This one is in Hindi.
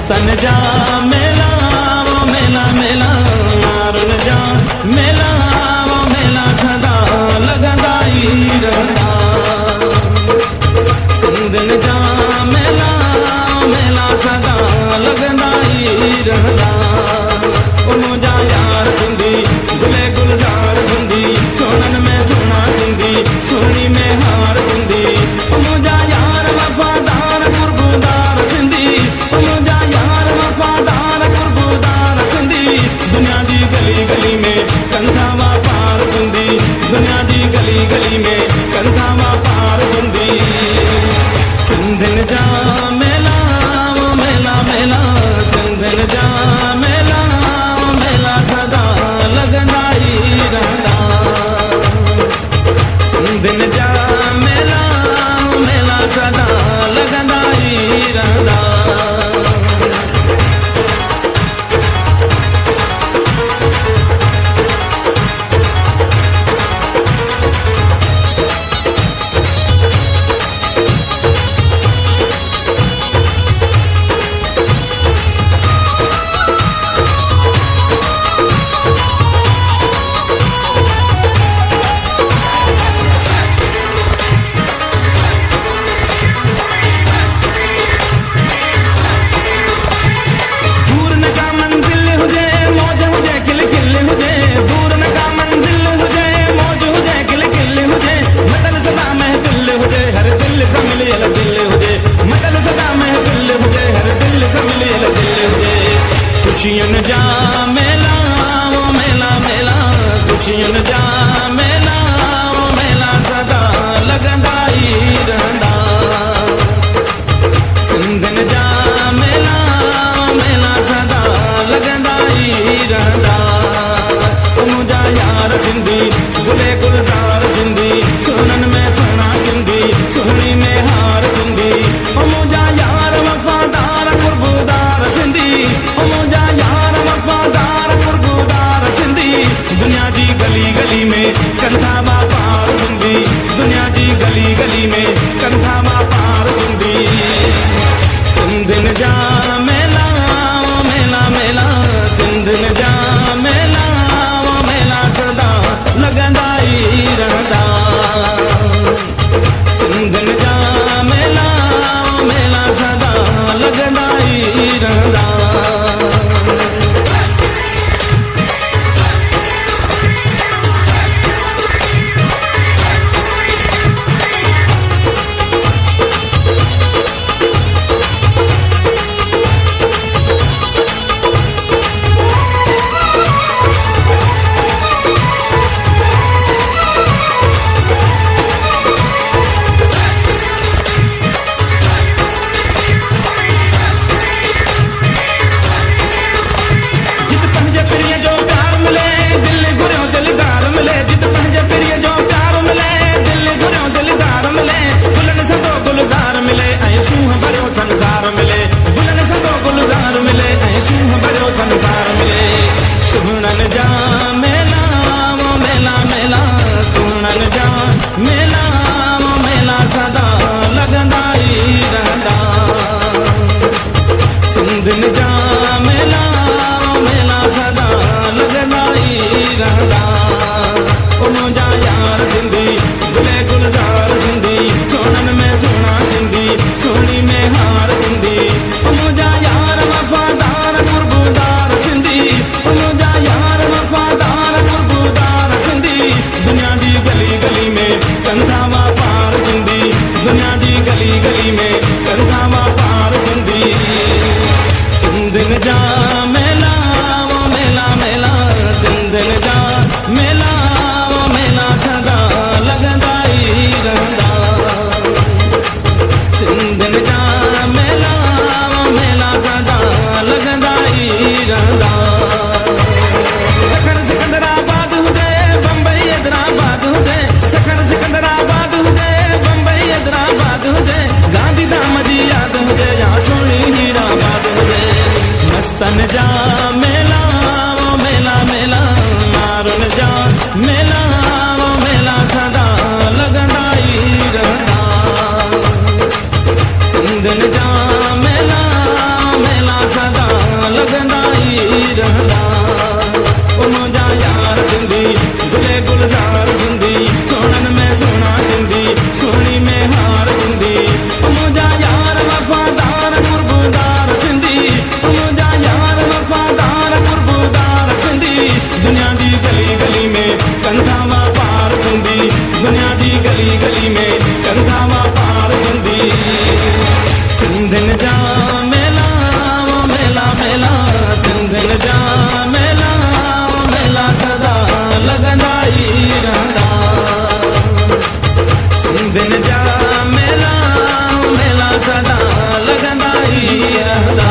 मस्तन जा मेला वो मेला मेला मारुन जा मेला वो मेला सदा लगंदा ई रहंदा सिंधन जा मेला मेला सदा लगंदा ई रहंदा ओ मुंहिंजा यार सिंधी गुले गुलजार सिंधी सोनन में सोना सिंधी सोनी में हार सिंधी ओ मुंहिंजा यार वफादार कुर्बुदार सिंधी ओ मुंहिंजा यार वफादार कुर्बुदार सिंधी दुनिया जी गली गली में कंधा वापार सिंधी दुनिया जी गली गली में कंधा वापार सिंधी सिंधन जा मेला वो मेला मेला सिंधन जा मेला वो मेला सदा लगंदा ई रहंदा सिंधन जा मेला वो मेला सदा लगंदा ई रहंदा खुशियन जा मेला वो मेला मेला खुशियन जा मेला वो मेला सदा लगंदा ई रहंदा सिंधन जा मेला वो मेला सदा लगंदा ई रहंदा ओ मुंहिंजा यार सिंधी गुले गुलजार सिंधी सोनन में सोना सिंधी सोहणी में हार सिंधी ओ मुंहिंजा यार वफादार कुर्बुदार सिंधी ओ मुंहिंजा यार वफादार कुर्बुदार सिंधी दुनिया जी गली गली में कंधा वापार सिंधी दुनिया जी गली गली में कंधा वापार सिंधी सिंधन जा मेला वो मेला मेला सिंधन जा मेला वो मेला सदा लगंदा ई रहंदा सिंधन जा मेला वो मेला सदा लगंदा ई रहंदा सुनन जा मेला वो मेला मेला सुनन जा मेला वो मेला सदा लगंदा ई रहंदा सिंधन जा मेला वो मेला सदा लगंदा ई रहंदा ओ मुंहिंजा यार सिंधी गुले गुलजार सिंधी सोनन में सोना सिंधी सोहणी में हार सिंधी ओ मुंहिंजा यार वफादार कुर्बुदार सिंधी ओ मुंहिंजा यार वफादार कुर्बुदार सिंधी दुनिया जी गली गली में कंधा वापार सिंधी दुनिया जी गली गली में कंधा वापार सिंधी सिंधन जा मेला वो मेला मेला सिंधन जा मेला वो मेला सदा लगंदा ई रहंदा सिंधन जा मेला वो मेला सदा लगंदा ई रहंदा सखण सिकंदराबाद हुजे बंबई हैदराबाद हुजे सखण सिकंदराबाद हुजे बंबई हैदराबाद हुजे गांधीधाम जी याद हुजे या सोनी हीराबाद हुजे मस्तन जा मेला वो मेला मेला मारुन जा मेला वो मेला सदा लगंदा ई रहंदा सिंधन जा मेला मेला गली में कंधा पार सिंधी सिंधिन जा मेला वो मेला मेला सिंधिन जा मेला वो मेला सदा लगंदा ई रहंदा सिंधिन जा मेला वो मेला सदा लगंदा ई रहंदा